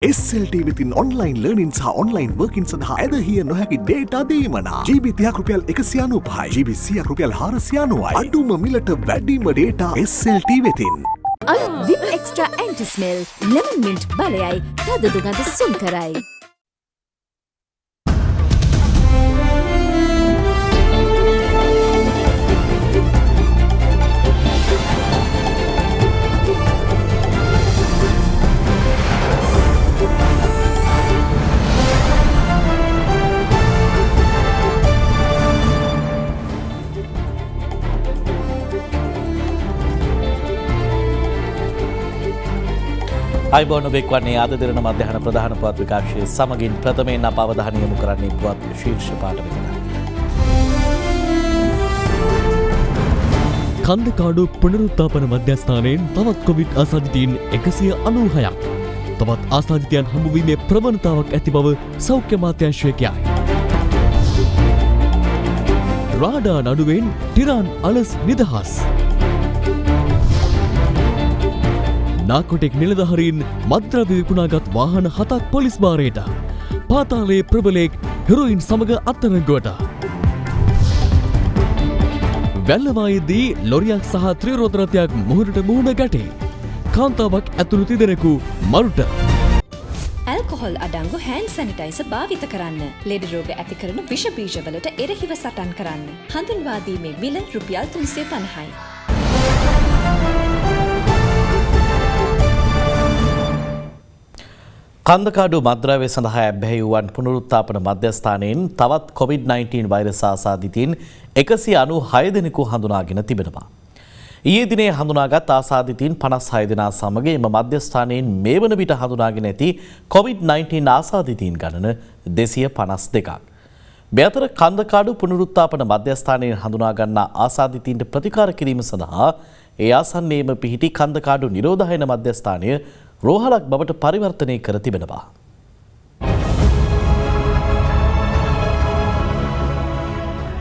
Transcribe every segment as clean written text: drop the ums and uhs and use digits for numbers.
SLT within online learning සහ online working සඳහා ඇදහිය නොහැකි data දීමනා GB 30ක් රුපියල් 195යි GB 100ක් රුපියල් 490යි අඩුම මිලට වැඩිම data SLT වෙතින් අලුත් VIP Extra Anti Smell lemon mint බලයයි තද දුගඳ සුන් කරයි. අයිබෝන් ඔබෙක් වන්නේ ආද දිරන මධ්‍යහන ප්‍රධාන පුවත් විකාශයේ සමගින් ප්‍රථමයෙන් අප අවධානය යොමු කරන්නේ පුවත් ශීර්ෂ පාඨ වෙතයි. කන්දකාඩු පුනරුත්ථාපන මධ්‍යස්ථානයෙන් තවත් කොවිඩ් ආසාදිතයින් 196ක්. තවත් ආසාදිතයන් හමුවීමේ ප්‍රවණතාවක් ඇති බව සෞඛ්‍ය අමාත්‍යාංශය කියයි. රාඩා නඩුවෙන් ටිරාන් අලස් නිදහස්. නාකොටික් නිලධාරීන් මත්ද්‍රව්‍ය විකුණාගත් වාහන 7ක් පොලිස් භාරයට. පාතාලයේ ප්‍රබලයෙක් හෙරොයින් සමග අත්අඩංගුවට. වැල්ලවායේදී ලොරියක් සහ ත්‍රිරෝද රථයක් මුහුණට මුහුණ ගැටේ. කාන්තාවක් ඇතුළු තිදෙනෙකු මරුට. ඇල්කොහොල් අඩංගු හෑන්ඩ් සැනිටයිසර් භාවිත කරන්න. ලෙඩ රෝග ඇති කරන විෂ බීජවලට එරෙහිව සටන් කරන්න. හඳුන්වා දීමේ මිල රුපියල් 350යි. කන්දකාඩු මත්ද්‍රව්‍ය සඳහා ඇබ්බැහි වූවන් පුනරුත්ථාපන මධ්‍යස්ථානයෙන් තවත් COVID-19 වෛරස් ආසාදිතයින් 196 දෙනෙකු හඳුනාගෙන තිබෙනවා. ඊයේ දිනේ හඳුනාගත් ආසාදිතයින් 56 දෙනා සමග එම මධ්‍යස්ථානයෙන් මේ වන විට හඳුනාගෙන ඇති COVID-19 ආසාදිතයින් ගණන 252ක්. මේ අතර කන්දකාඩු පුනරුත්ථාපන මධ්‍යස්ථානයෙන් හඳුනා ගන්නා ආසාදිතයින්ට ප්‍රතිකාර කිරීම සඳහා ඒ ආසන්නයේම පිහිටි කන්දකාඩු නිරෝධායන මධ්‍යස්ථානය රෝහලක් බවට පරිවර්තනය කර තිබෙනවා.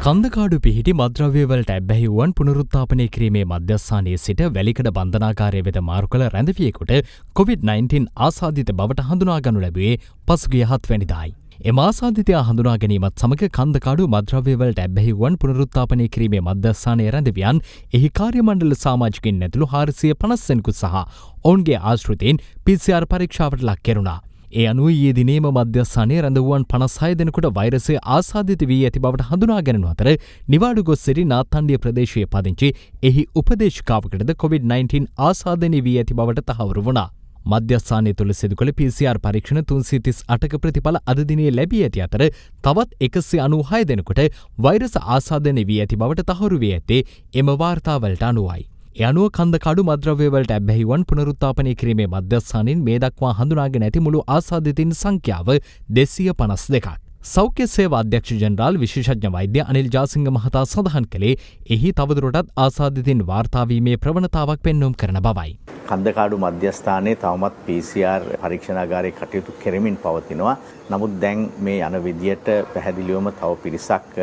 කන්දකාඩු පිහිටි මද්‍රව්‍ය වලට ඇබ්බැහි වූවන් පුනරුත්ථාපනය කිරීමේ මධ්‍යස්ථානයේ සිට වැලිකඩ බන්ධනාගාරය වෙත මාරු කළ රැඳවියෙකුට COVID-19 ආසාදිත බවට හඳුනා ගනු ලැබුවේ පසුගිය 7 වැනිදායි. එම ආසාදිතයා හඳුනා ගැනීමත් සමග කන්දකාඩු මද්‍රව්‍ය වලට ඇබ්බැහි වූවන් පුනරුත්ථාපනය කිරීමේ මධ්‍යස්ථානයේ රැඳවියන් එහි කාර්ය මණ්ඩල සමාජිකින් ඇතුළු 450 දෙනෙකු සහ ඔවුන්ගේ ආශ්‍රිතයින් PCR පරීක්ෂාවට ලක් කෙරුණා. ඒ අනුව ඊයේ දිනේම මධ්‍යස්ථානයේ රැඳවුවන් 56 දෙනෙකුට වෛරසය ආසාදිත වී ඇති බවට හඳුනා ගැනුණු අතර නිවාඩු ගොස් සිටි නාත්තණ්ඩිය ප්‍රදේශයේ පදිංචි එහි උපදේශිකාවකටද COVID-19 ආසාදනය වී ඇති බවට තහවුරු වුණා. මධ්‍යස්ථානය තුළ සිදු කළ PCR පරීක්ෂණ 338ක ප්‍රතිඵල අද දිනේ ලැබී ඇති අතර තවත් 196 දෙනෙකුට වෛරස ආසාදනය වී ඇති බවට තහවුරු වී ඇත්තේ එම වාර්තාවලට අනුවයි. ඒ අනුව කන්දකාඩු මද්‍රව්‍ය වලට ඇබ්බැහි වූවන් පුනරුත්ථාපනය කිරීමේ මධ්‍යස්ථානයෙන් මේ දක්වා හඳුනාගෙන ඇති මුළු ආසාදිතයින් සංඛ්‍යාව 252ක්. සෞඛ්‍ය සේවා අධ්‍යක්ෂ ජනරාල් විශේෂඥ වෛද්‍ය අනිල් ජාසිංහ මහතා සඳහන් කළේ එහි තවදුරටත් ආසාදිතයින් වාර්තා වීමේ ප්‍රවණතාවක් පෙන්වුම් කරන බවයි. කන්දකාඩු මධ්‍යස්ථානයේ තවමත් PCR පරීක්ෂණාගාරයේ කටයුතු කෙරෙමින් පවතිනවා. නමුත් දැන් මේ යන විදියට පැහැදිලිවම තව පිරිසක්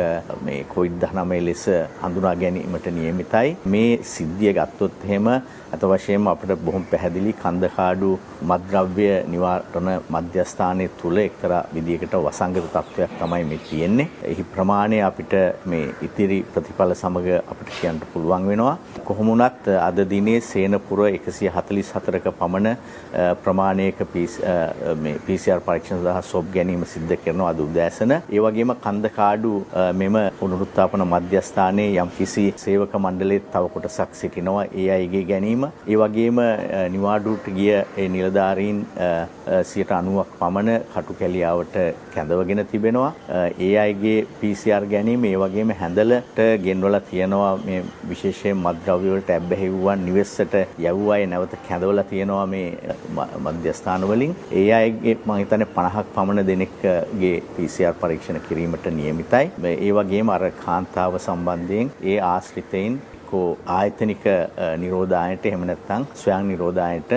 මේ COVID-19 ලෙස හඳුනා ගැනීමට නියමිතයි. මේ සිද්ධිය ගත්තොත් එහෙම අත වශයෙන්ම අපිට බොහොම පැහැදිලි කන්දකාඩු මත්ද්‍රව්‍ය නිවාරණ මධ්‍යස්ථානයේ තුල එක්තරා විදියකට වසංගත තත්ත්වයක් තමයි මේ තියෙන්නේ. එහි ප්‍රමාණය අපිට මේ ඉතිරි ප්‍රතිඵල සමග අපිට කියන්න පුළුවන් වෙනවා. කොහොම වුණත් අද දිනේ සේනපුර 144ක පමණ ප්‍රමාණයක මේ PCR පරීක්ෂණ සඳහා සොබ් ගැනීම සිද්ධ කරනවා අද උදෑසන. ඒ වගේම කන්දකාඩු මෙම පුනරුත්ථාපන මධ්‍යස්ථානයේ යම්කිසි සේවක මණ්ඩලයේ තව කොටසක් සිටිනවා. ඒ අයගේ ගැනීම ඒ වගේම නිවාඩුවට ගිය ඒ නිලධාරීන් 90ක් පමණ කටුකැලියාවට කැඳවගෙන තිබෙනවා. ඒ අයගේ PCR ගැනීම ඒ වගේම හැඳලට ගෙන්වලා තියෙනවා මේ විශේෂයෙන් මත්ද්‍රව්‍ය වලට ඇබ්බැහි වූවන් නිවෙස්සට යවුව අය නැවත කැඳවලා තියෙනවා මේ මධ්‍යස්ථාන වලින්. ඒ අයගේ මම හිතන්නේ 50ක් පමණ දෙනෙක්ගේ PCR පරීක්ෂණ කිරීමට නියමිතයි. ඒ වගේම අර කාන්තාව සම්බන්ධයෙන් ඒ ආශ්‍රිතයින් ආයතනික නිරෝධායනයට එහෙම නැත්නම් ස්වයං නිරෝධායනයට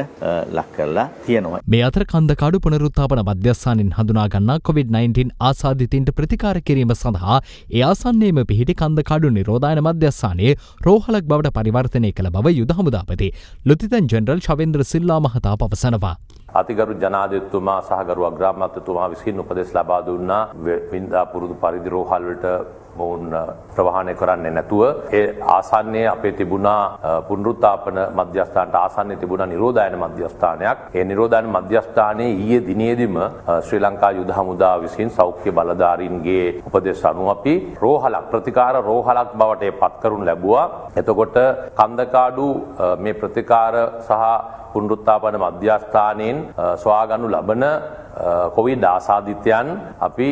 ලක් කරලා තියෙනවා. මේ අතර කන්දකාඩු පුනරුත්ථාපන මධ්‍යස්ථානයෙන් හඳුනා ගන්නා COVID-19 ආසාදිතයින්ට ප්‍රතිකාර කිරීම සඳහා ඒ ආසන්නයේම පිහිටි කන්දකාඩු නිරෝධායන මධ්‍යස්ථානයේ රෝහලක් බවට පරිවර්තනය කළ බව යුද හමුදාපති ලුතිතන් ජෙනරල් ශවේන්ද්‍ර සිල්ලා මහතා පවසනවා. අතිගරු ජනාධිපතිතුමා සහ ගරු අග්‍රාමාත්‍යතුමා විසින් උපදෙස් ලබා දුන්නා වින්දා පුරුදු පරිදි රෝහල් වලට මොවුන් ප්‍රවාහනය කරන්නේ නැතුව ඒ ආසන්නයේ අපේ තිබුණා පුනරුත්ථාපන මධ්‍යස්ථානට ආසන්නයේ තිබුණා නිරෝධායන මධ්‍යස්ථානයක්. ඒ නිරෝධායන මධ්‍යස්ථානයේ ඊයේ දිනේදීම ශ්‍රී ලංකා යුද හමුදා විසින් සෞඛ්‍ය බලධාරීන්ගේ උපදෙස් අනුව අපි රෝහලක් ප්‍රතිකාර රෝහලක් බවට පත් කරනු ලැබුවා. එතකොට කන්දකාඩු මේ ප්‍රතිකාර සහ පුනරුත්ථාපන මධ්‍යස්ථානයෙන් සොයාගනු ලබන කොවිඩ් ආසාදිතයන් අපි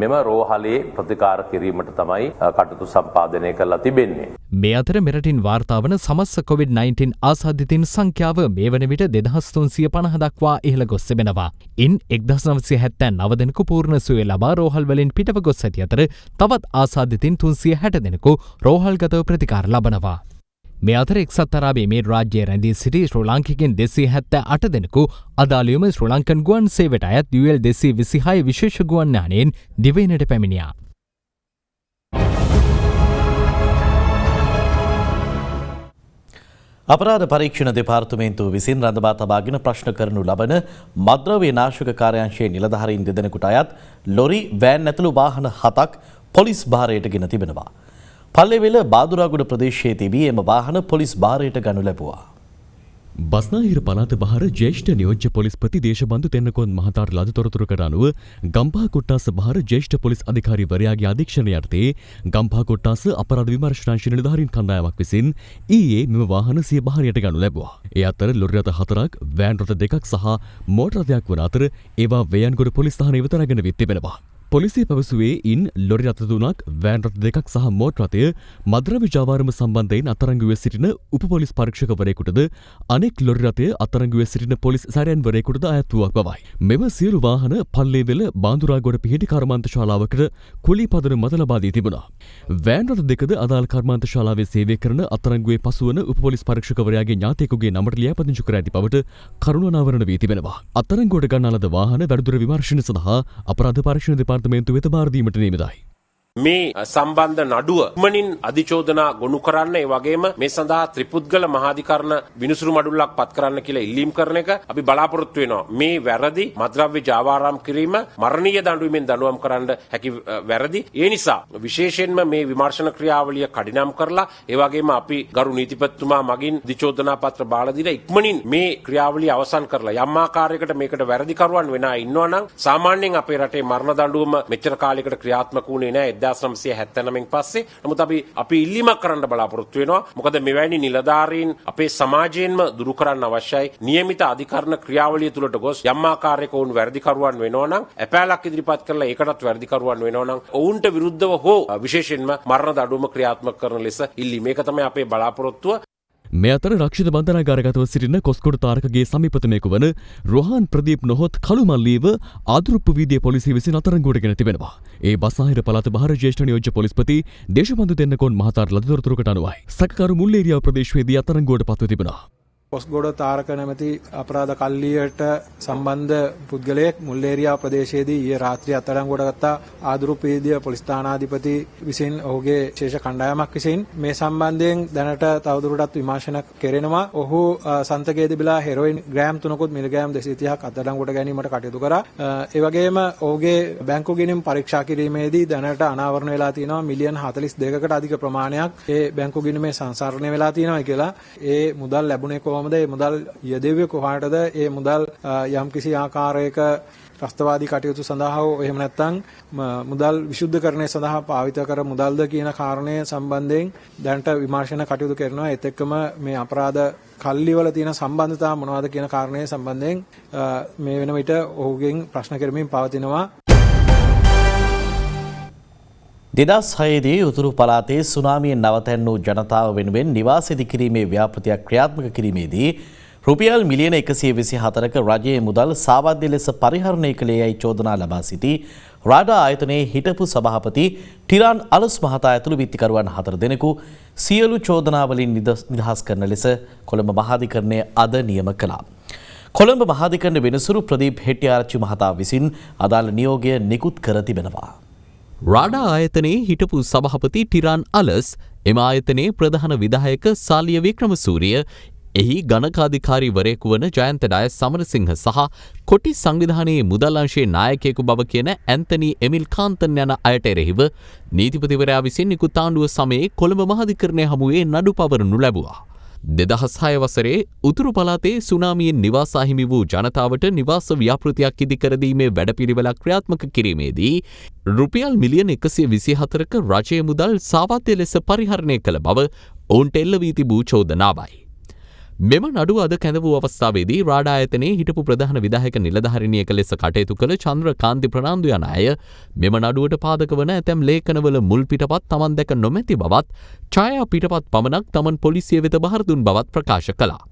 මෙම රෝහලේ ප්‍රතිකාර කිරීමට තමයි කටයුතු සම්පාදනය කරලා තිබෙන්නේ. මේ අතර මෙරටින් වාර්තා වන සමස්ත COVID-19 ආසාදිතින් සංඛ්‍යාව මේ වන විට 2350 දක්වා ඉහළ ගොස් තිබෙනවා. ඉන් 1979 දෙනෙකු පූර්ණ සුවය ලබා රෝහල් වලින් පිටව ගොස් ඇති අතර තවත් ආසාදිතින් 360 දෙනෙකු රෝහල්ගතව ප්‍රතිකාර ලබනවා. මේ අතර එක්සත් අරාබි එමිරේට් රාජ්‍යයේ රැඳී සිටි ශ්‍රී ලාංකිකයන් 278 දෙනෙකු අදාළයම ශ්‍රී ලංකන් ගුවන් සේවයට අයත් UL 226 විශේෂ ගුවන් යානයෙන් දිවයිනට පැමිණියා. අපරාධ පරීක්ෂණ දෙපාර්තමේන්තුව විසින් රඳවා තබාගෙන ප්‍රශ්න කරනු ලබන මද්‍රව්‍ය නාශක කාර්යාංශයේ නිලධාරීන් දෙදෙනෙකුට අයත් ලොරි වෑන් ඇතුළු වාහන 7ක් පොලිස් භාරයට ගෙන තිබෙනවා. පල්ලෙවෙල බාදුරාගොඩ ප්‍රදේශයේ තිබී එම වාහන පොලිස් භාරයට ගනු ලැබුවා. බස්නාහිර පළාත බහර ජ්‍යෙෂ්ඨ නියෝජ්‍ය පොලිස්පති දේශබන්දු තෙන්නකෝන් මහතාට ලද තොරතුරකට අනුව ගම්පහ කොට්ටාස බහර ජ්‍යෙෂ්ඨ පොලිස් අධිකාරීවරයාගේ අධීක්ෂණය යටතේ ගම්පහ කොට්ටාස අපරාධ විමර්ශනාංශ නිලධාරීන් කණ්ඩායමක් විසින් ඊයේ මෙම වාහන සිය භාරයට ගනු ලැබුවා. ඒ අතර ලොරි රථ 4ක්, වෑන් රථ 2ක් සහ මෝටර් රථයක් වන අතර ඒවා වේයන්ගොඩ පොලිස් ස්ථානයේ වෙත රැගෙන විත් තිබෙනවා. පොලිසිය පැවසුවේ ඉන් ලොරි රථ 3ක්, වෑන් රථ 2ක් සහ මෝටර් රථය මද්‍රව්‍ය ජාවාරම සම්බන්ධයෙන් අත්අඩංගුවේ සිටින උප පොලිස් පරීක්ෂකවරයෙකුටද අනෙක් ලොරි රථය අත්අඩංගුවේ සිටින පොලිස් සැරයන්වරයෙකුටද අයත් වූවක් බවයි. මෙම සියලු වාහන පල්ලේවෙල බාඳුරාගොඩ පිහිටි කර්මාන්ත ශාලාවකට කුලී පදන මත ලබා දී තිබුණා. වෑන් රථ 2ද අදාළ කර්මාන්ත ශාලාවේ සේවය කරන අත්අඩංගුවේ පසුවන උප පොලිස් පරීක්ෂකවරයාගේ ඥාතියෙකුගේ නමට ලියාපදිංචි කර ඇති බවට කරුණ අනාවරණ වී තිබෙනවා. අත්අඩංගුවට ගන්නා ලද වාහන වැඩිදුර විමර්ශන සඳහා අපරාධ පරීක්ෂණ දෙපාර්තමේන්තුව වෙත බාර දීමට නියමිතයි. මේ සම්බන්ධ නඩුව ඉක්මනින් අධිචෝදනා ගොනු කරන්න, ඒ වගේම මේ සඳහා ත්‍රිපුද්ගල මහාධිකරණ විනිසුරු මඩුල්ලක් පත් කරන්න කියලා ඉල්ලීම් කරන එක අපි බලාපොරොත්තු වෙනවා. මේ වැරදි මද්‍රව්‍ය ජාවාරම් කිරීම මරණීය දඬුවමින් දඬුවම් කරන්න හැකි වැරදි. ඒ නිසා විශේෂයෙන්ම මේ විමර්ශන ක්‍රියාවලිය කඩිනම් කරලා, ඒ වගේම අපි ගරු නීතිපතිතුමා මගින් අධිචෝදනා පත්‍ර බාලා දීලා ඉක්මනින් මේ ක්‍රියාවලිය අවසන් කරලා යම් ආකාරයකට මේකට වැරදිකරුවන් වෙන අය ඉන්නවා නම් සාමාන්‍යයෙන් අපේ රටේ මරණ දඬුවම මෙච්චර කාලයකට ක්‍රියාත්මක වුණේ නැහැ 1979න් පස්සේ. නමුත් අපි ඉල්ලීමක් කරන්න බලාපොරොත්තු වෙනවා. මොකද මෙවැනි නිලධාරීන් අපේ සමාජයෙන්ම දුරු කරන්න අවශ්‍යයි. නියමිත අධිකරණ ක්‍රියාවලිය තුළට ගොස් යම් ආකාරයක වුන් වැරදිකරුවන් වෙනවා නම් ඇපෑලක් ඉදිරිපත් කරලා ඒකටත් වැරදිකරුවන් වෙනවා නම් ඔවුන්ට විරුද්ධව හෝ විශේෂයෙන්ම මරණ දඬුවම ක්‍රියාත්මක කරන ලෙස ඉල්ලීම. මේක තමයි අපේ බලාපොරොත්තුව. මේ අතර රක්ෂිත බන්ධනාගාරගතව සිටින කොස්කොඩ තාරකගේ සමීපතමයෙකු වන රොහාන් ප්‍රදීප් නොහොත් කළුමල්ලීව ආදුරුප්පු වීදියේ පොලිසිය විසින් අත්අඩංගුවට ගෙන තිබෙනවා. ඒ බස්නාහිර පළාත බහර ජ්‍යෙෂ්ඨ නියෝජ්‍ය පොලිස්පති දේශබන්දු තෙන්නකෝන් මහතාට ලද තොරතුරකට අනුවයි. සැකකරු මුල්ලේරියාව ප්‍රදේශයේදී අත්අඩංගුවට පත්ව තිබෙනවා. කොස්ගොඩ තාරක නැමැති අපරාධ කල්ලියට සම්බන්ධ පුද්ගලයෙක් මුල්ලේරියා ප්‍රදේශයේදී ඊයේ රාත්‍රියේ අත්අඩංගුවට ගත්ත ආදුරුප්පු පොලිස් ස්ථානාධිපති විසින් ඔහුගේ ශේෂ කණ්ඩායමක් විසින් මේ සම්බන්ධයෙන් දැනට තවදුරටත් විමර්ශන කෙරෙනවා. ඔහු සන්තකයේ තිබිලා හෙරොයින් ග්‍රෑම් 3කුත් මිලිග්‍රෑම් 230ක් අත්අඩංගුවට ගැනීමට කටයුතු කරා. ඒ වගේම ඔහුගේ බැංකු ගිණුම් පරීක්ෂා කිරීමේදී දැනට අනාවරණ වෙලා තියෙනවා මිලියන් 42කට අධික ප්‍රමාණයක් ඒ බැංකු ගිණුමේ සංසරණය වෙලා තියෙනවා කියලා. ඒ මුදල් ලැබුණේ කොහොමද? ඒ මුදල් යෙදුවේ කොහාටද? ඒ මුදල් යම්කිසි ආකාරයක ත්‍රස්තවාදී කටයුතු සඳහා හෝ එහෙම නැත්නම් මුදල් විශුද්ධකරණය සඳහා පාවිත කර මුදල්ද කියන කාරණය සම්බන්ධයෙන් දැනට විමර්ශන කටයුතු කරනවා. ඒත් එක්කම මේ අපරාධ කල්ලිවල තියෙන සම්බන්ධතාව මොනවද කියන කාරණය සම්බන්ධයෙන් මේ වෙන විට ඔහුගෙන් ප්‍රශ්න කරමින් පවතිනවා. 2006දී උතුරු පළාතේ සුනාමියෙන් නවතැන් වූ ජනතාව වෙනුවෙන් නිවාස ඉදිකිරීමේ ව්‍යාපෘතියක් ක්‍රියාත්මක කිරීමේදී රුපියල් මිලියන 124ක රජයේ මුදල් සාවද්‍ය ලෙස පරිහරණය කළේ යයි චෝදනා ලබා සිටි රාඩා ආයතනයේ හිටපු සභාපති ටිරාන් අලස් මහතා ඇතුළු විත්තිකරුවන් 4 දෙනෙකු සියලු චෝදනාවලින් නිදහස් කරන ලෙස කොළඹ මහාධිකරණය අද නියම කළා. කොළඹ මහාධිකරණ වෙනසුරු ප්‍රදීප් හෙට්ටිආරච්චි මහතා විසින් අදාළ නියෝගය නිකුත් කර තිබෙනවා. රාඩා ආයතනයේ හිටපු සභාපති ටිරාන් අලස්, එම ආයතනයේ ප්‍රධාන විධායක සාලිය වික්‍රමසූරිය, එහි ගණකාධිකාරීවරයෙකු වන ජයන්ත ඩයස් සමරසිංහ සහ කොටි සංවිධානයේ මුදල් අංශයේ නායකයෙකු බව කියන ඇන්තනි එමිල් කාන්තන් යන අයට එරෙහිව නීතිපතිවරයා විසින් නිකුත් ආණ්ඩුව සමයේ කොළඹ මහාධිකරණය හමුවේ නඩු පවරනු ලැබුවා. 2006 වසරේ උතුරු පළාතේ සුනාමියෙන් නිවාස අහිමි වූ ජනතාවට නිවාස ව්‍යාපෘතියක් ඉදිකර දීමේ වැඩපිළිවෙලක් ක්‍රියාත්මක කිරීමේදී රුපියල් මිලියන 124ක රජයේ මුදල් සාවද්‍ය ලෙස පරිහරණය කළ බව ඔවුන්ට එල්ල වී තිබූ චෝදනාවයි. මෙම නඩුව අද කැඳ වූ අවස්ථාවේදී රාඩා ආයතනයේ හිටපු ප්‍රධාන විධායක නිලධාරිනියක ලෙස කටයුතු කළ චන්ද්‍රකාන්ති ප්‍රනාන්දු යන අය මෙම නඩුවට පාදක වන ඇතැම් ලේඛනවල මුල් පිටපත් තමන් දැක නොමැති බවත් ඡායා පිටපත් පමණක් තමන් පොලිසිය වෙත බහර දුන් බවත් ප්‍රකාශ කළා.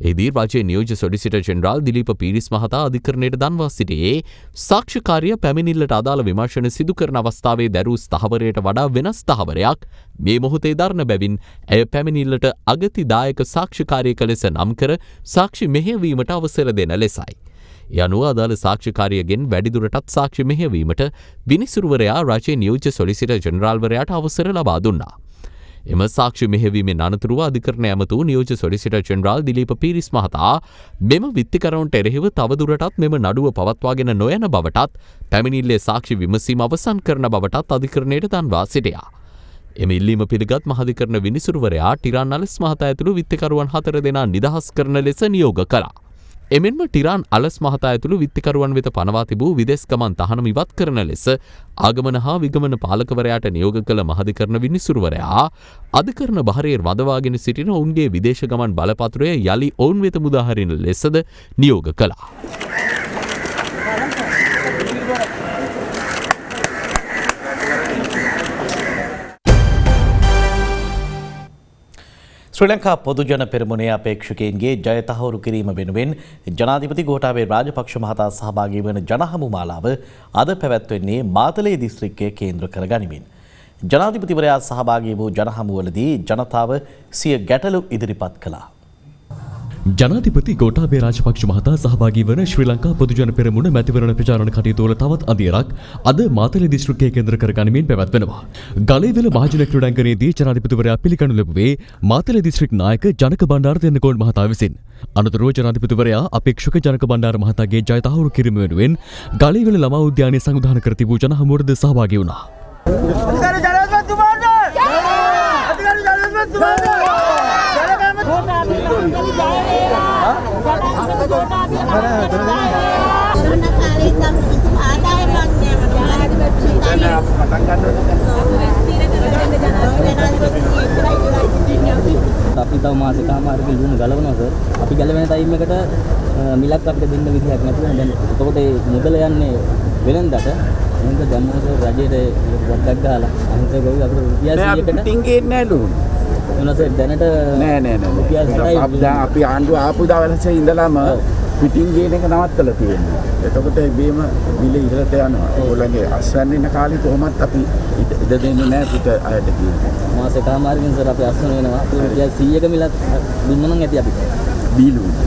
එහිදී රජයේ නියෝජ්‍ය සොලිසිටර් ජෙනරාල් දිලීප පීරිස් මහතා අධිකරණයට දන්වා සිටියේ සාක්ෂිකාරිය පැමිණිල්ලට අදාළ විමර්ශන සිදු කරන අවස්ථාවේ දැරූ ස්ථාවරයට වඩා වෙනස් ස්ථාවරයක් මේ මොහොතේ දරන බැවින් ඇය පැමිණිල්ලට අගතිදායක සාක්ෂිකාරියක ලෙස නම් කර සාක්ෂි මෙහෙයවීමට අවසර දෙන ලෙසයි. ඒ අනුව අදාළ සාක්ෂිකාරියගෙන් වැඩිදුරටත් සාක්ෂි මෙහෙයවීමට විනිසුරුවරයා රජයේ නියෝජ්‍ය සොලිසිටර් ජෙනරාල්වරයාට අවසර ලබා දුන්නා. එම සාක්ෂි මෙහෙවීමෙන් අනතුරුව අධිකරණ ඇමතු නියෝජ්‍ය සොලිසිටර් ජෙනරාල් දිලීප පීරිස් මහතා මෙම විත්තිකරුවන්ට එරෙහිව තවදුරටත් මෙම නඩුව පවත්වාගෙන නොයන බවටත් පැමිණිල්ලේ සාක්ෂි විමසීම අවසන් කරන බවටත් අධිකරණයට දන්වා සිටියා. එම ඉල්ලීම පිළිගත් මහාධිකරණ විනිසුරුවරයා ටිරාන් අලස් මහතා ඇතුළු විත්තිකරුවන් 4 දෙනා නිදහස් කරන ලෙස නියෝග කළා. එමෙන්ම ටිරාන් අලස් මහතා ඇතුළු විත්තිකරුවන් වෙත පනවා තිබූ විදෙස් ගමන් තහනම ඉවත් කරන ලෙස ආගමන හා විගමන පාලකවරයාට නියෝග කළ මහාධිකරණ විනිසුරුවරයා අධිකරණ බහරේ රඳවාගෙන සිටින ඔවුන්ගේ විදේශ ගමන් බලපත්‍රය යලි ඔවුන් වෙත මුදාහරින ලෙසද නියෝග කළා. ශ්‍රී ලංකා පොදුජන පෙරමුණේ අපේක්ෂකයන්ගේ ජය තහවුරු කිරීම වෙනුවෙන් ජනාධිපති ගෝඨාභය රාජපක්ෂ මහතා සහභාගී වන ජනහමු මාලාව අද පැවැත්වෙන්නේ මාතලේ දිස්ත්‍රික්කය කේන්ද්‍ර කර ගනිමින්. ජනාධිපතිවරයා සහභාගී වූ ජනහමුවලදී ජනතාව සිය ගැටලු ඉදිරිපත් කළා. ජනාධිපති ගෝඨාභය රාජපක්ෂ මහතා සහභාගී වන ශ්‍රී ලංකා පොදුජන පෙරමුණ මැතිවරණ ප්‍රචාරණ කටයුතු වල තවත් අදියරක් අද මාතලේ දිස්ත්‍රික්කය කේන්ද්‍ර කර ගනිමින් පැවැත්වෙනවා. ගලේවල මහජන ක්‍රීඩාංගණයේදී ජනාධිපතිවරයා පිළිගනු ලැබුවේ මාතලේ දිස්ත්‍රික් නායක ජනක බණ්ඩාර දෙන්නකෝන් මහතා විසින්. අනතුරුව ජනාධිපතිවරයා අපේක්ෂක ජනක බණ්ඩාර මහතාගේ ජය තහවුරු කිරීම වෙනුවෙන් ගලේවල ළමා උද්‍යානයේ සංවිධානය කර තිබූ ජනහමුවටද සහභාගී වුණා. අපි තව මාසෙකමාරක ඉන්න ගලවනවා සර්. අපි ගලවෙන ටයිම් එකට මිලක් අපිට දෙන්න විදිහක් නැතුව දැන් එතකොට ඒ මුදල යන්නේ වෙනන්දට මොකද දැම්මම සර් රජයට වඩක් ගහලා අහිංසක ගොවි අපිට රුපියල් 100කට පිටින් ගේන්නේ නැහැ නෝ. එනවා සර් දැනට නෑ අපි ආණ්ඩුව ආපු දවසේ ඉඳලාම පිටින් ගේන එක නවත්තලා තියෙනවා. එතකොට බීම බිල ඉහළට යනවා. ඒගොල්ලන්ගේ අස්වැන්න ඉන්න කාලේ කොහොමත් අපි ඉඩ දෙන්නේ නැහැ පිට අයට කියනවා. මාසෙකමාරකින් සර් අපි අස්වැන්න වෙනවා. අපි රුපියල් 100ක මිලක් දුන්නා නම් ඇති අපිට.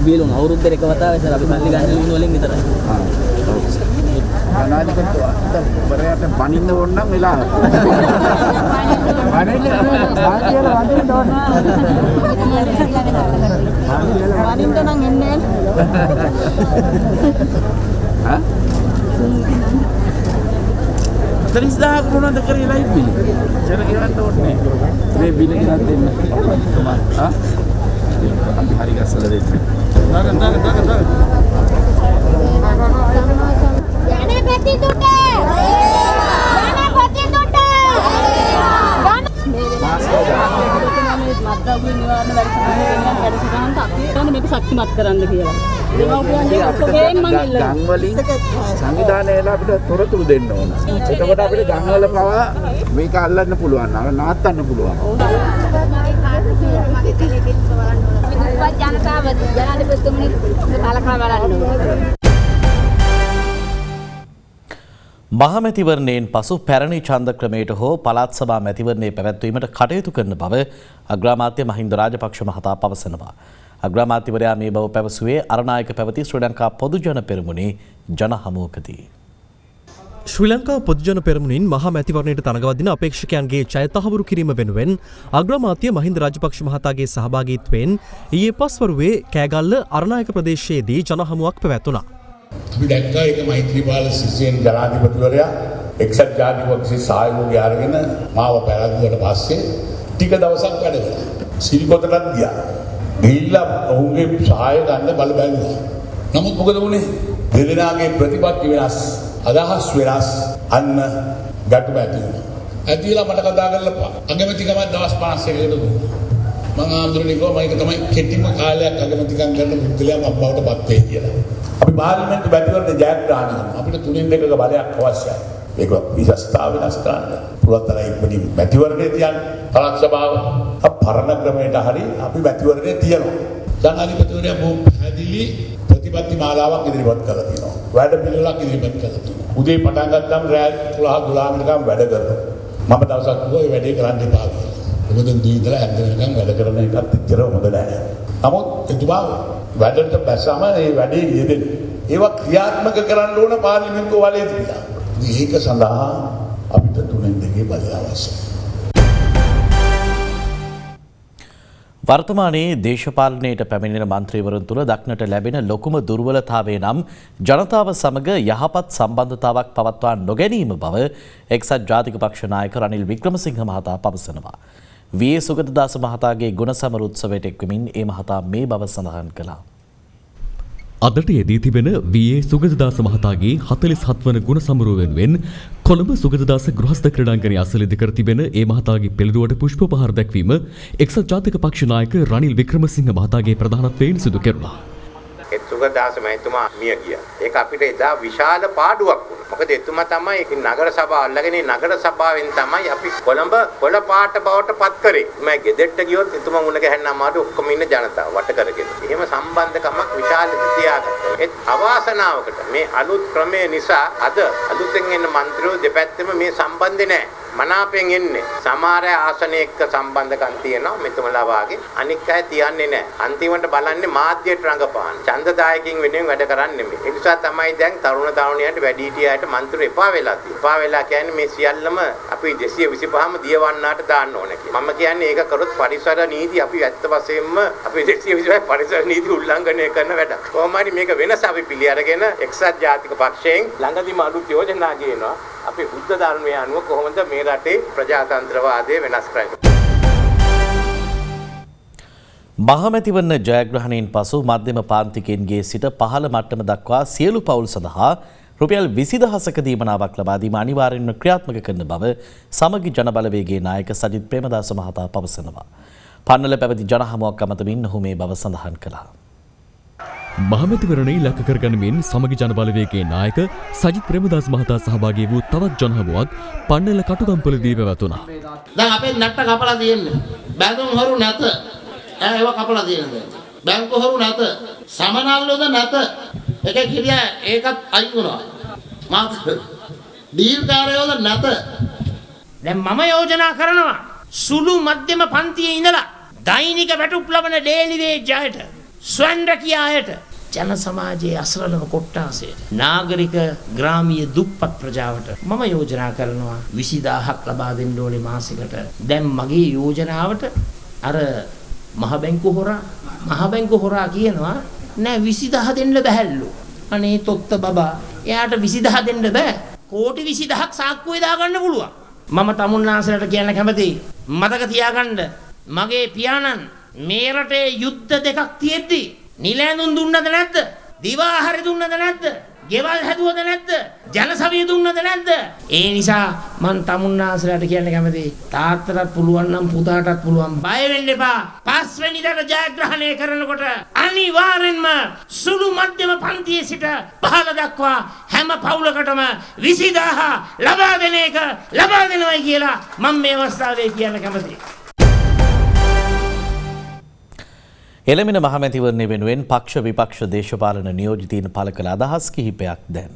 බීලුන් අවුරුද්දේ එක වතාවයි සර් අපි සල්ලි ගන්න ලියුම් වලින් විතරයි. ජනාධිපතිවරයාට බනින්න ඕන නම් වෙලාව. බනින්න ඕන. බනින්න නම් එන්නේ. හා? 30000 කරුණාද කරේ ලයිව් බිල්. චර ගෙවන්න ඕනේ. මේ බිල් ගෙනත් දෙන්න. හා? අපි හරි ගස්සලා දෙන්න. මේක ශක්තිමත් කරන්න කියලා. ගම්වලින් සංවිධානයලා අපිට තොරතුරු දෙන්න ඕන. එතකොට අපිට ගම්වල පවා මේක අල්ලන්න පුළුවන්. නවත්තන්න පුළුවන්. ජනතාව ජනාධිපතිතුමනි කලකා බලන්න ඕන. මහමැතිවරණයෙන් පසු පැරණි ඡන්ද ක්‍රමයට හෝ පළාත් සභා මැතිවරණයේ පැවැත්වීමට කටයුතු කරන බව අග්‍රාමාත්‍ය මහින්ද රාජපක්ෂ මහතා පවසනවා. අග්‍රාමාත්‍යවරයා මේ බව පැවසුවේ අරණායක පැවති ශ්‍රී ලංකා පොදුජන පෙරමුණේ ජනහමුවකදී. ශ්‍රී ලංකා පොදුජන පෙරමුණින් මහා මැතිවරණයට තරඟවදින අපේක්ෂකයන්ගේ ජය තහවුරු කිරීම වෙනුවෙන් අග්‍රාමාත්‍ය මහින්ද රාජපක්ෂ මහතාගේ සහභාගීත්වයෙන් ඊයේ පස්වරුවේ කෑගල්ල අරණායක ප්‍රදේශයේදී ජනහමුවක් පැවැත්වුණා. අපි දැක්කා ඒක මෛත්‍රීපාල සිරිසේන ජනාධිපතිවරයා එක්සත් ජාතික පක්ෂයේ සහයෝගය අරගෙන මාව පැරද්දුවට පස්සේ ටික දවසක් වැඩ කළා. සිරිකොතටත් ගියා. ගිහිල්ලා ඔහුගේ සහාය ගන්න බල බැලුවා. නමුත් මොකද වුනේ? දෙදෙනාගේ ප්‍රතිපත්ති වෙනස්, අදහස් වෙනස්, අන්න ගැටුම ඇති වුණා. ඇතිලා මට කතා කරලා අගමැතිකම දවස් 51කට දුන්නා. මම ආන්දෝලනය කළා මේක තමයි කෙටිම කාලයක් අගමැතිකම් කරන පුද්ගලයා මම බවට පත් වෙයි කියලා. අපි පාර්ලිමේන්තු මැතිවරණ ජයග්‍රහණය කරනවා. අපිට 3න් 2ක බලයක් අවශ්‍යයි. ඒක විශේෂතාව වෙනස් කරන්න. පුරතරයි ඉක්මනින් මැතිවරණේ තියන්න. පළාත් සභාව අපරණ ක්‍රමයට හරි අපි මැතිවරණේ තියනවා. ජනාධිපතිවරයා බොහොම පැහැදිලි ප්‍රතිපත්ති මාලාවක් ඉදිරිපත් කරලා තියෙනවා. වැඩ පිළිවෙලක් ඉදිරිපත් කරලා තියෙනවා. උදේ පටන් ගත්තාම රාත්‍රී 11 12 වෙනකම් වැඩ කරනවා. මම දවසක් කිව්වා මේ වැඩේ කරන්න එපා කියලා. මොකද දී ඉඳලා හැන්ද වෙනකම් වැඩ කරන එකත් එච්චර හොඳ නැහැ. නමුත් එතුමා වැඩට බැසම මේ වැඩේ යෙදෙන. ඒවා ක්‍රියාත්මක කරන්න ඕන පාර්ලිමේන්තුව වලේ තිබිලා. ඒක සඳහා අපිට 3න් 2 බලය අවශ්‍යයි. වර්තමානයේ දේශපාලනයට පැමිණෙන මන්ත්‍රීවරුන් තුළ දක්නට ලැබෙන ලොකුම දුර්වලතාවය නම් ජනතාව සමග යහපත් සම්බන්ධතාවක් පවත්වා නොගැනීම බව එක්සත් ජාතික පක්ෂ නායක රනිල් වික්‍රමසිංහ මහතා පවසනවා. වී.ඒ. සුගතදාස මහතාගේ ගුණ සමර උත්සවයට එක්වමින් ඒ මහතා මේ බව සඳහන් කළා. අදට යෙදී තිබෙන වී.ඒ. සුගතදාස මහතාගේ 47 වන ගුණ සමරුව වෙනුවෙන් කොළඹ සුගතදාස ගෘහස්ත ක්‍රීඩාංගණයේ අසල ඉදිකර තිබෙන ඒ මහතාගේ පෙළඩුවට පුෂ්ප පහර දැක්වීම එක්සත් ජාතික පක්ෂ නායක රනිල් වික්‍රමසිංහ මහතාගේ ප්‍රධානත්වයෙන් සිදු කෙරුණා. සුගතදාස මහතුමා මිය ගියා. ඒක අපිට එදා විශාල පාඩුවක් වුණා. මොකද එතුමා තමයි නගර සභාව අල්ලගෙන නගර සභාවෙන් තමයි අපි කොළඹ කොළ පාට බවට පත් කරේ. මම ගෙදරට ගියොත් එතුමා මුණ ගැහෙන්න අමාරු ඔක්කොම ඉන්න ජනතාව වට කරගෙන. එහෙම සම්බන්ධකමක් විශාල තියාගත්තා. ඒත් අවාසනාවකට මේ අලුත් ක්‍රමය නිසා අද අලුතෙන් එන මන්ත්‍රීවෝ දෙපැත්තෙම මේ සම්බන්ධේ නැහැ. මනාපෙන් එන්නේ. සමහර ආසන එක්ක සම්බන්ධකම් තියෙනවා මෙතුමලා වාගේ. අනික් අය තියන්නේ නැහැ. අන්තිමට බලන්නේ මාධ්‍යයට රඟපාන. ඡන්දදායකින් වෙනුවෙන් වැඩ කරන්නේ නෙමෙයි. ඒ නිසා තමයි දැන් තරුණ තරුණියන්ට වැඩිහිටියන්ට මන්ත්‍රී එපා වෙලා තියෙන්නේ. එපා වෙලා කියන්නේ මේ සියල්ලම අපි 225ම දියවන්නාට දාන්න ඕනේ කියලා. මම කියන්නේ ඒක කරොත් පරිසර නීති අපි ඇත්ත වශයෙන්ම අපි 225 පරිසර නීති උල්ලංඝනය කරන වැඩක්. කොහොම හරි මේක වෙනස අපි පිළි අරගෙන එක්සත් ජාතික පක්ෂයෙන් ළඟදිම අලුත් යෝජනා ගේනවා. අපි බුද්ධ ධර්මය අනුව කොහොමද මේ රටේ ප්‍රජාතන්ත්‍රවාදය වෙනස් කරන්නේ? මහමැතිවරණ ජයග්‍රහණයෙන් පසු මධ්‍යම පාන්තිකයන්ගේ සිට පහළ මට්ටම දක්වා සියලු පවුල් සඳහා රුපියල් 20,000ක දීමනාවක් ලබා දීම අනිවාර්යෙන්ම ක්‍රියාත්මක කරන බව සමගි ජනබලවේගයේ නායක සජිත් ප්‍රේමදාස මහතා පවසනවා. පන්නල පැවති ජනහමුවක් අමතමින් ඔහු මේ බව සඳහන් කළා. මහමැතිවරණයේ ඉලක්ක කරගනිමින් සමගි ජනබලවේගයේ නායක සජිත් ප්‍රේමදාස මහතා සහභාගී වූ තවත් ජනහමුවක් පන්නල කටුගම්පොළදී පැවැතුණා. දැන් අපේ නට්ට කපලා තියෙන්නේ. බැඳුම් හොරු නැත. ඒව කපලා තියෙනවා. බැංකු හොරු නැත. සමනල්ලොද නැත. එක කිරියා ඒකත් අයින් වුණා. මාත් දීර්ඝකාරයෝද නැත. දැන් මම යෝජනා කරනවා සුළු මධ්‍යම පන්තියේ ඉඳලා දෛනික වැටුප් ලබන ඩේලි වේජ්යට ස්වයංරැකියායට ජන සමාජයේ අසරණ කොට්ටාසයට නාගරික ග්‍රාමීය දුප්පත් ප්‍රජාවට මම යෝජනා කරනවා 20000ක් ලබා දෙන්න ඕනේ මාසෙකට. දැන් මගේ යෝජනාවට අර මහ බැංකු හොරා කියනවා නෑ 20000 දෙන්න බැහැලු. අනේ තොත්ත බබා එයාට 20000 දෙන්න බෑ. කෝටි 20000ක් සාක්කුවේ දාගන්න පුළුවන්. මම තමුන්නාසලට කියන්න කැමතියි. මතක තියාගන්න මගේ පියාණන් මේ රටේ යුද්ධ දෙකක් තියෙද්දි නිලැඳුන් දුන්නද නැද්ද? දිවාහාරි දුන්නද නැද්ද? ගෙවල් හැදුවද නැද්ද? ජනසවිය දුන්නද නැද්ද? ඒ නිසා මං තමුන්නාසලට කියන්න කැමතියි. තාත්තටත් පුළුවන් නම් පුතාටත් පුළුවන් බය වෙන්න එපා. 5 වෙනිදාට ජයග්‍රහණය කරනකොට අනිවාර්යෙන්ම සුළු මධ්‍යම පන්තියේ සිට පහළ දක්වා හැම පවුලකටම 20000 ලබා දෙන එක ලබා දෙනවයි කියලා මම මේ අවස්ථාවේ කියන්න කැමතියි. එළමින මහමැතිවරණය වෙනුවෙන් පක්ෂ විපක්ෂ දේශපාලන නියෝජිතීන් පළ කළ අදහස් කිහිපයක් දැන්.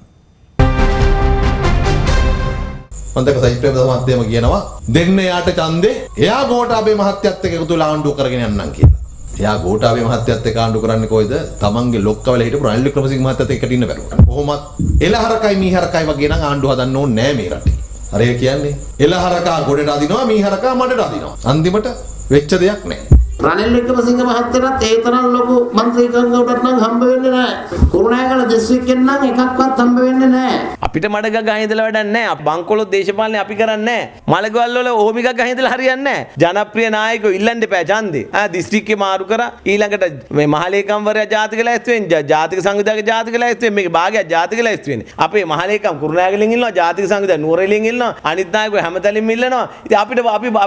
මන්දක සජිත් ප්‍රේමදාස මහත්තයම කියනවා දෙන්න යාට ඡන්දේ එයා ගෝඨාභය මහත්තයත් එක්ක එකතු වෙලා ආණ්ඩුව කරගෙන යන්නම් කියලා. එයා ගෝඨාභය මහත්තයත් එක්ක ආණ්ඩු කරන්නේ කොයිද? තමන්ගේ ලොක්කවල හිටපු රනිල් වික්‍රමසිංහ මහත්තයත් එක්ක ඉන්න බැරුව. කොහොමත් එලහරකයි මීහරකයි වගේ නම් ආණ්ඩු හදන්න ඕනේ නෑ මේ රටේ. අර ඒ කියන්නේ එලහරකා ගොඩට අදිනවා මීහරකා මඩට අදිනවා. අන්තිමට වෙච්ච දෙයක් නෑ. රනිල් වික්‍රමසිංහ මහත්තයාට ඒ තරම් ලොකු മന്ത്രിකංගවටත් නම් හම්බ වෙන්නේ නැහැ. කුරුණෑගල දිස්ත්‍රික්කෙන් නම් එකක්වත් හම්බ වෙන්නේ නැහැ. අපිට මඩ ගහ ගහින්දලා වැඩක් නැහැ. බංකොලොත් දේශපාලනේ අපි කරන්නේ නැහැ. මලගවල් වල ඕම එකක් ගහින්දලා හරියන්නේ නැහැ. ජනප්‍රිය නායකයෝ ඉල්ලන්න එපා ඡන්දේ. දිස්ත්‍රික්කේ මාරු කරා ඊළඟට මේ මහලේකම්වරයා ජාතික ලැයිස්තුවෙන් ජාතික සංවිධායක ජාතික ලැයිස්තුවෙන් මේක භාගයක් ජාතික ලැයිස්තුවෙන්. අපේ මහලේකම් කුරුණෑගලෙන් ඉන්නවා ජාතික සංවිධායක නුවරඑළියෙන් ඉන්නවා අනිත් නායකයෝ හැමතැනින්ම ඉල්ලනවා. ඉතින්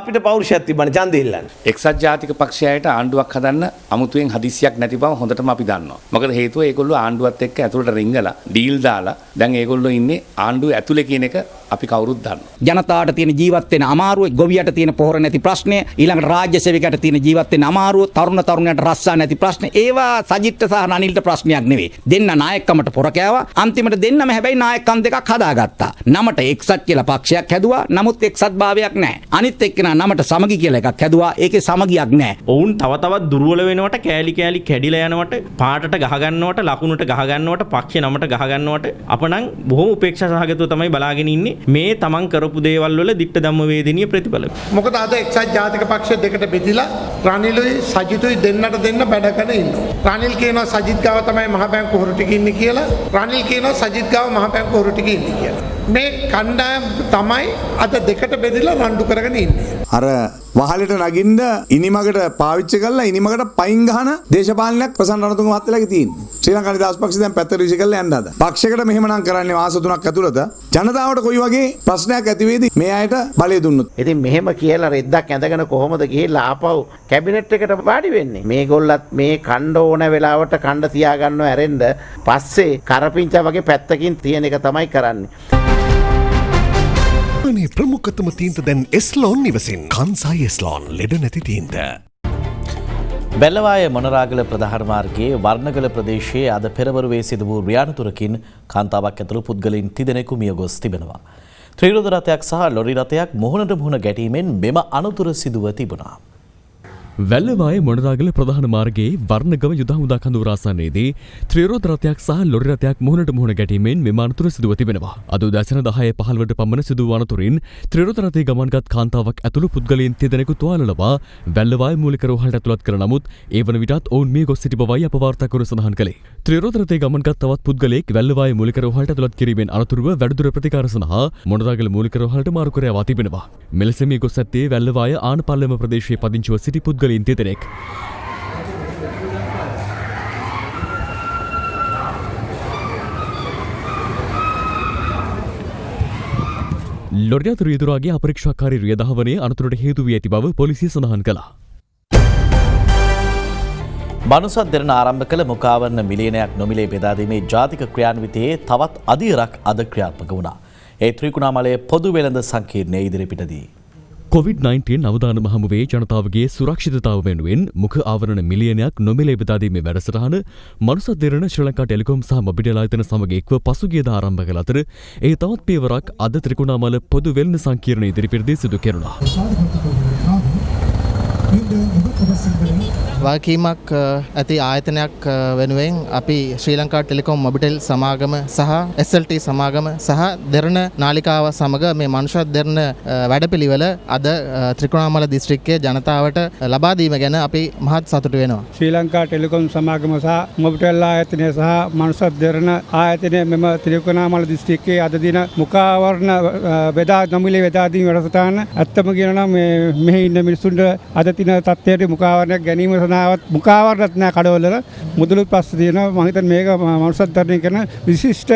අපිට පෞරුෂයක් තිබ්බනේ ඡන්දේ ඉල්ලන්න. එක්සත් ජාතික පක්ෂයට ආණ්ඩුවක් හදන්න අමුතුවෙන් හදිසියක් නැති බව හොඳටම අපි දන්නවා. මොකද හේතුව ඒගොල්ලෝ ආණ්ඩුවත් එක්ක ඇතුළට රිංගලා ඩීල් දාලා දැන් ඒගොල්ලෝ ඉන්නේ ආණ්ඩුව ඇතුලේ කියන එක අපි කවුරුත් දන්නවා. ජනතාවට තියෙන ජීවත් වෙන අමාරුව, ගොවියට තියෙන පොහොර නැති ප්‍රශ්නය, ඊළඟට රාජ්‍ය සේවකයට තියෙන ජීවත් වෙන අමාරුව, තරුණයට රස්සා නැති ප්‍රශ්න. ඒවා සජිත්ට සහ රනිල්ට ප්‍රශ්නයක් නෙවෙයි. දෙන්න නායකකමට පොර කෑවා. අන්තිමට දෙන්නම හැබැයි නායකකම් දෙකක් හදාගත්තා. නමට එක්සත් කියලා පක්ෂයක් හැදුවා. නමුත් එක්සත් භාවයක් නැහැ. අනිත් එක්කෙනා නමට සමගි කියලා එකක් හැදුවා. ඒකේ සමගියක් නැහැ. ඔවුන් තව තවත් දුර්වල වෙනවට, කෑලි කෑලි කැඩිලා යනවට, පාටට ගහ ගන්නවට, ලකුණට ගහ ගන්නවට, පක්ෂේ නමට ගහ ගන්නවට අපනම් බොහොම උපේක්ෂා සහගතව තමයි බලාගෙන ඉන්නේ. මේ තමන් කරපු දේවල් වල දිට්ඨ ධම්ම වේදිනිය ප්‍රතිඵල. මොකද අද එක්සත් ජාතික පක්ෂය දෙකට බෙදිලා රනිලුයි සජිතුයි දෙන්නට දෙන්න බැඩගෙන ඉන්නවා. රනිල් කියනවා සජිත් ගාව තමයි මහ බැංකුව හොරු ටික ඉන්නේ කියලා. රනිල් කියනවා සජිත් ගාව මහ බැංකුව හොරු ටික ඉන්නේ කියලා. මේ කණ්ඩායම් තමයි අද දෙකට බෙදලා රණ්ඩු කරගෙන ඉන්නේ. අර වහලට නගින්න ඉනිමකට පාවිච්චි කරලා ඉනිමකට පයින් ගහන දේශපාලනයක් ප්‍රසන්න රණතුංග මහත්තයාගේ තියෙන්නේ. ශ්‍රී ලංකා නිදහස් පක්ෂය දැන් පැත්තට විසි කරලා යන්න හදා. පක්ෂයකට මෙහෙමනම් කරන්නේ මාස 3ක් ඇතුළත ජනතාවට කොයි වගේ ප්‍රශ්නයක් ඇති වේද මේ අයට බලය දුන්නොත්. ඉතින් මෙහෙම කියලා රෙද්දක් ඇඳගෙන කොහොමද ගිහිල්ලා ආපහු කැබිනට් එකට වාඩි වෙන්නේ? මේගොල්ලත් මේ කණ්ඩ ඕන වෙලාවට කණ්ඩ තියාගන්නව ඇරෙන්න පස්සේ කරපිංචා වගේ පැත්තකින් තියෙන එක තමයි කරන්නේ. අනේ ප්‍රමුඛතම තීන්ත දැන් එස්ලෝන් නිවසින් කන්සයි එස්ලෝන් ලෙඩ නැති තීන්ත. වැල්ලවාය මොනරාගල ප්‍රධාන මාර්ගයේ වර්ණගල ප්‍රදේශයේ අද පෙරවරුවේ සිදු වූ රියානතුරකින් කාන්තාවක් ඇතුළු පුද්ගලයන් 3 දෙනෙකු මිය ගොස් තිබෙනවා. ත්‍රිරෝද රථයක් සහ ලොරි රථයක් මුහුණට මුහුණ ගැටීමෙන් මෙම අනතුර සිදුව තිබුණා. වැල්ලවාය මොනරාගල ප්‍රධාන මාර්ගයේ වර්ණගම යුද හමුදා කඳවුර ආසන්නයේදී ත්‍රිරෝද රථයක් සහ ලොරි රථයක් මුහුණට මුහුණ ගැටීමෙන් මෙම අනතුර සිදුව තිබෙනවා. අද උදෑසන 10:15ට පමණ සිදු වූ අනතුරින් ත්‍රිරෝද රථයේ ගමන්ගත් කාන්තාවක් ඇතුළු පුද්ගලයන් 3 දෙනෙකු තුවාල ලබා වැල්ලවාය මූලික රෝහලට ඇතුළත් කර නමුත් ඒ වන විටත් ඔවුන් මිය ගොස් සිටි බවයි අප වාර්තාකරු සඳහන් කළේ. ත්‍රිරෝද රථයේ ගමන්ගත් තවත් පුද්ගලයෙක් වැල්ලවාය මූලික රෝහලට ඇතුළත් කිරීමෙන් අනතුරුව වැඩිදුර ප්‍රතිකාර සඳහා මොනරාගල මූලික රෝහලට මාරු කර යවා තිබෙනවා. මෙලෙස මිය ගොස් ඇත්තේ වැල්ලවාය ආනපල්ලම ප්‍රදේශයේ පදිංචිව සිටි පුද්ගලයන් 3 දෙනෙක්. ලොරි රථ රියදුරාගේ අපරීක්ෂාකාරී රියදහවනේ අනතුරට හේතු වී ඇති බව පොලිසිය සඳහන් කළා. මනුසත් දෙරණ ආරම්භ කළ මුකාවරණ මිලියනයක් නොමිලේ බෙදාදීමේ ජාතික ක්‍රියාන්විතයේ තවත් අදියරක් අද ක්‍රියාත්මක වුණා. ඒ ත්‍රිකුණාමලයේ පොදු වෙළඳ සංකීර්ණයේ ඉදිරිපිටදී COVID-19 අවදානම හමුවේ ජනතාවගේ සුරක්ෂිතතාව වෙනුවෙන් මුඛ ආවරණ මිලියනයක් නොමිලේ බෙදාදීමේ වැඩසටහන මනුසත් දෙරණ ශ්‍රී ලංකා ටෙලිකොම් සහ මොබිටෙල් ආයතන සමග එක්ව පසුගියදා ආරම්භ කළ අතර ඒ තවත් පියවරක් අද ත්‍රිකුණාමල පොදු වෙළඳ සංකීර්ණ ඉදිරිපිටදී සිදු කෙරුණා. වගකීමක් ඇති ආයතනයක් වෙනුවෙන් අපි ශ්‍රී ලංකා ටෙලිකොම් මොබිටෙල් සමාගම සහ SLT සමාගම සහ දෙරණ නාලිකාව සමග මේ මනුෂ්‍යත් දෙරණ වැඩපිළිවෙල අද ත්‍රිකුණාමල දිස්ත්‍රික්කයේ ජනතාවට ලබා දීම ගැන අපි මහත් සතුටු වෙනවා. ශ්‍රී ලංකා ටෙලිකොම් සමාගම සහ මොබිටෙල් ආයතනය සහ මනුෂ්‍යත් දෙරණ ආයතනය මෙම ත්‍රිකුණාමල දිස්ත්‍රික්කයේ අද දින මුඛාවරණ බෙදා නොමිලේ බෙදා දීම වැඩසටහන ඇත්තම කියනවා නම් මෙහි ඉන්න මිනිසුන්ට අද තින තත්ත්වයට මුඛාවරණයක් ගැනීම සඳහාවත් මුඛාවරණත් නැහැ කඩවල මුදලුත් පස්සේ තියෙනවා. මම හිතන්නේ මේක මනුෂ්‍යත් දරණය කරන විශිෂ්ට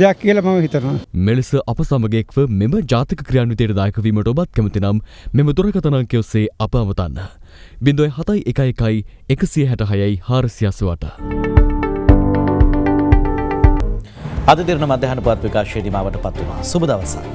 දෙයක් කියලා මම හිතනවා. මෙලෙස අප සමග එක්ව මෙම ජාතික ක්‍රියාන්විතයට දායක වීමට ඔබත් කැමති නම් මෙම දුරකථන අංකය ඔස්සේ අප අමතන්න. 0711 166 488. අද දින මධ්‍යහන පුවත් විකාශයේ නිමාවට පත් වුණා. සුබ දවසක්.